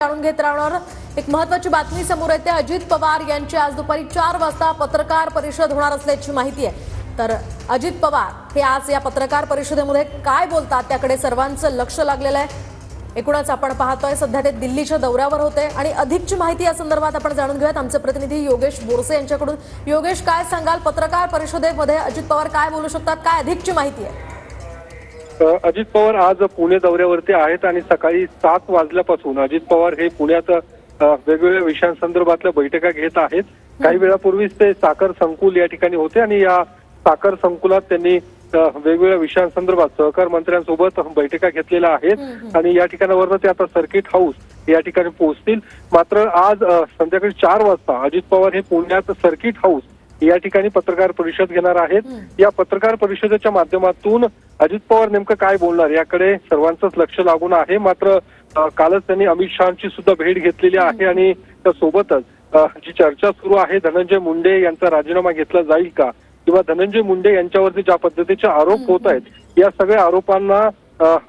जाणून घेत राहणार एक महत्त्वाची बातमी समोर येते। अजित पवार यांची आज दुपारी 4 वाजता पत्रकार परिषद होणार असल्याची माहिती आहे। तर अजित पवार हे आज या पत्रकार परिषदेमध्ये काय बोलतात त्याकडे सर्वांचं लक्ष लागलेलं आहे। एकूणच आपण पाहतोय सध्या ते दिल्लीच्या दौऱ्यावर होते आणि अधिकची माहिती या संदर्भात आपण जाणून घेऊयात आमचे प्रतिनिधी योगेश बोरसे यांच्याकडून। योगेश, काय सांगाल, पत्रकार परिषदेमध्ये अजित पवार काय बोलू शकतात, काय अधिकची माहिती आहे? अजित पवार आज पुणे दौऱ्यावरती आहेत आणि सकाळी 7 वाजल्यापासून अजित पवार हे पुण्यात वेगवेगळ्या विषयांसंदर्भातल्या बैठका घेत आहेत। काही वेळापूर्वीच ते साखर संकुल या ठिकाणी होते आणि या साखर संकुलात त्यांनी वेगवेगळ्या विषयांसंदर्भात सहकार मंत्र्यांसोबत बैठका घेतलेल्या आहेत आणि या ठिकाणावरून ते आता सर्किट हाऊस या ठिकाणी पोहोचतील। मात्र आज संध्याकाळी 4 वाजता अजित पवार हे पुण्यात सर्किट हाऊस या ठिकाणी पत्रकार परिषद घेणार आहेत। या पत्रकार परिषदेच्या माध्यमातून अजित पवार नेमकं काय बोलणार याकडे सर्वांचंच लक्ष लागून आहे। मात्र कालच त्यांनी अमित शहांची सुद्धा भेट घेतलेली आहे आणि त्यासोबतच जी चर्चा सुरू आहे धनंजय मुंडे यांचा राजीनामा घेतला जाईल का किंवा धनंजय मुंडे यांच्यावरती ज्या पद्धतीचे आरोप होत आहेत या सगळ्या आरोपांना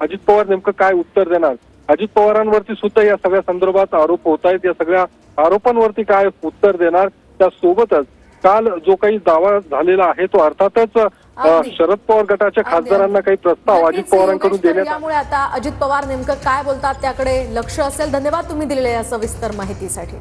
अजित पवार नेमकं काय उत्तर देणार, अजित पवारांवरती सुद्धा या सगळ्या संदर्भात आरोप होत आहेत, या सगळ्या आरोपांवरती काय उत्तर देणार। त्यासोबतच काल जो काही दावा झालेला आहे तो अर्थातच शरद पवार गटाच्या खासदारांना काही प्रस्ताव अजित पवारांकडून देण्यात त्यामुळे आता अजित पवार नेमकं काय बोलतात त्याकडे लक्ष असेल। धन्यवाद तुम्ही दिलेल्या या सविस्तर माहितीसाठी।